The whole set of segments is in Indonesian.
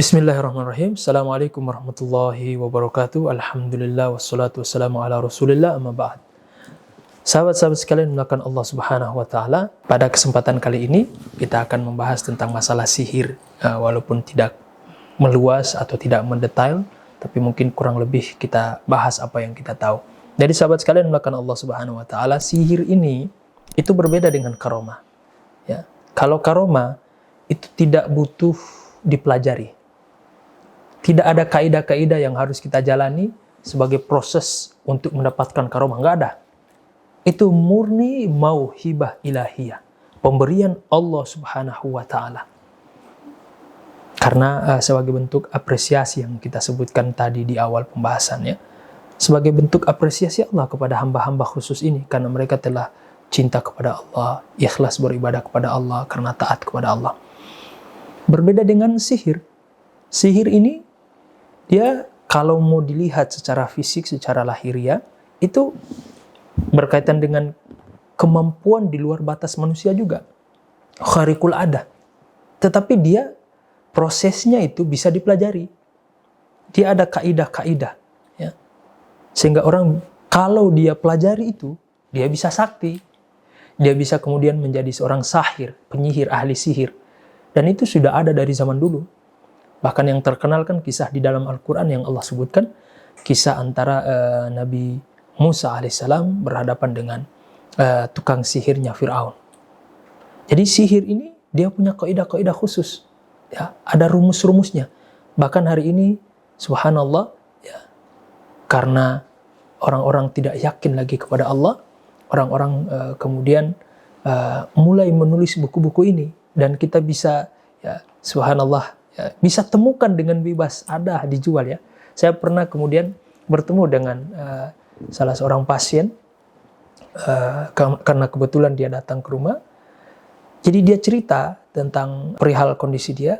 Bismillahirrahmanirrahim. Assalamualaikum warahmatullahi wabarakatuh. Alhamdulillah wassalatu wassalamu ala rasulillah amma ba'd. Sahabat-sahabat sekalian dimulakan Allah subhanahu wa ta'ala, pada kesempatan kali ini kita akan membahas tentang masalah sihir, walaupun tidak meluas atau tidak mendetail, tapi mungkin kurang lebih kita bahas apa yang kita tahu. Jadi sahabat sekalian dimulakan Allah subhanahu wa ta'ala, sihir ini itu berbeda dengan karomah. Ya. Kalau karomah itu tidak butuh dipelajari. Tidak ada kaidah-kaidah yang harus kita jalani sebagai proses untuk mendapatkan karomah. Nggak ada. Itu murni mauhibah ilahiyah. Pemberian Allah subhanahu wa ta'ala. Karena sebagai bentuk apresiasi yang kita sebutkan tadi di awal pembahasannya. Sebagai bentuk apresiasi Allah kepada hamba-hamba khusus ini. Karena mereka telah cinta kepada Allah. Ikhlas beribadah kepada Allah karena taat kepada Allah. Berbeda dengan sihir. Sihir ini dia kalau mau dilihat secara fisik, secara lahiriah, itu berkaitan dengan kemampuan di luar batas manusia juga. Khariqul ada. Tetapi dia, prosesnya itu bisa dipelajari. Dia ada kaidah-kaidah. Ya. Sehingga orang, kalau dia pelajari itu, dia bisa sakti. Dia bisa kemudian menjadi seorang sahir, penyihir, ahli sihir. Dan itu sudah ada dari zaman dulu. Bahkan yang terkenal kan kisah di dalam Al-Quran yang Allah sebutkan, kisah antara Nabi Musa alaihissalam berhadapan dengan tukang sihirnya Fir'aun. Jadi sihir ini dia punya kaidah-kaidah khusus, ya, ada rumus-rumusnya. Bahkan hari ini, subhanallah, ya, karena orang-orang tidak yakin lagi kepada Allah, orang-orang kemudian mulai menulis buku-buku ini, dan kita bisa, ya, subhanallah, ya, bisa temukan dengan bebas, ada dijual ya. Saya pernah kemudian bertemu dengan salah seorang pasien karena kebetulan dia datang ke rumah. Jadi dia cerita tentang perihal kondisi dia.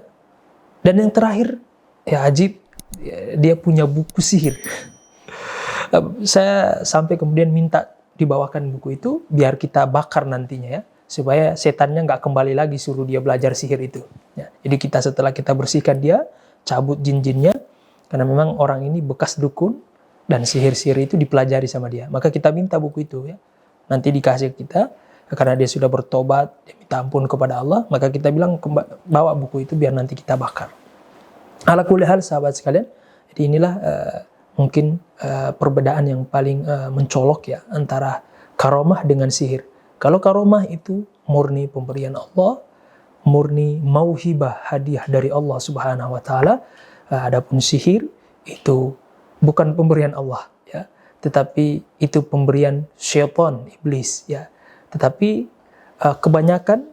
Dan yang terakhir, ya ajib, dia punya buku sihir. Saya sampai kemudian minta dibawakan buku itu biar kita bakar nantinya ya, supaya setannya nggak kembali lagi suruh dia belajar sihir itu. Ya, jadi setelah kita bersihkan dia, cabut jin-jinnya, karena memang orang ini bekas dukun, dan sihir-sihir itu dipelajari sama dia. Maka kita minta buku itu ya, nanti dikasih kita, karena dia sudah bertobat, dia minta ampun kepada Allah, maka kita bilang bawa buku itu biar nanti kita bakar. Ala kulli hal sahabat sekalian, jadi inilah mungkin perbedaan yang paling mencolok ya, antara karomah dengan sihir. Kalau karomah itu murni pemberian Allah, murni mauhibah hadiah dari Allah subhanahu wa ta'ala. Adapun sihir itu bukan pemberian Allah ya, tetapi itu pemberian syaitan, iblis ya. Tetapi kebanyakan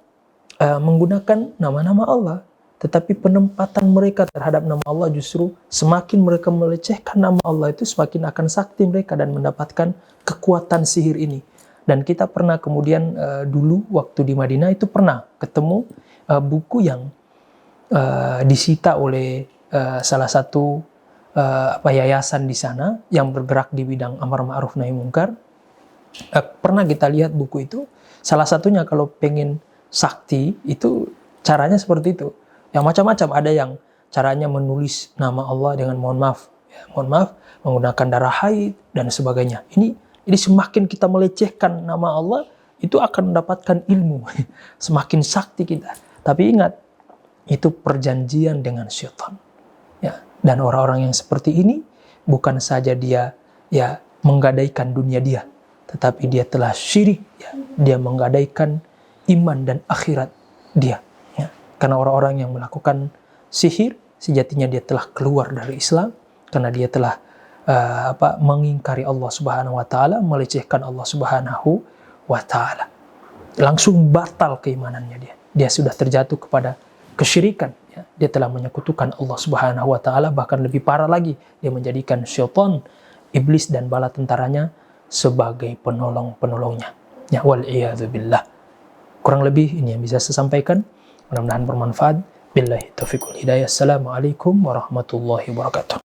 menggunakan nama-nama Allah, tetapi penempatan mereka terhadap nama Allah justru semakin mereka melecehkan nama Allah itu, semakin akan sakti mereka dan mendapatkan kekuatan sihir ini. Dan kita pernah kemudian dulu waktu di Madinah itu pernah ketemu buku yang disita oleh salah satu yayasan di sana yang bergerak di bidang amar ma'ruf nahi munkar. Pernah kita lihat buku itu, salah satunya kalau pengen sakti itu caranya seperti itu. Yang macam-macam, ada yang caranya menulis nama Allah dengan mohon maaf menggunakan darah haid dan sebagainya. Jadi semakin kita melecehkan nama Allah, itu akan mendapatkan ilmu. Semakin sakti kita. Tapi ingat, itu perjanjian dengan syaitan. Ya. Dan orang-orang yang seperti ini, bukan saja dia ya menggadaikan dunia dia, tetapi dia telah syirik. Ya. Dia menggadaikan iman dan akhirat dia. Ya. Karena orang-orang yang melakukan sihir, sejatinya dia telah keluar dari Islam, karena dia telah mengingkari Allah subhanahu wa ta'ala, melecehkan Allah subhanahu wa ta'ala. Langsung batal keimanannya dia. Dia sudah terjatuh kepada kesyirikan. Ya. Dia telah menyekutukan Allah subhanahu wa ta'ala, bahkan lebih parah lagi, dia menjadikan syaitan, iblis dan bala tentaranya sebagai penolong-penolongnya. Ya, wal'iyadzubillah. Kurang lebih ini yang bisa saya sampaikan. Mudah-mudahan bermanfaat. Billahi taufiq wal hidayah. Assalamualaikum warahmatullahi wabarakatuh.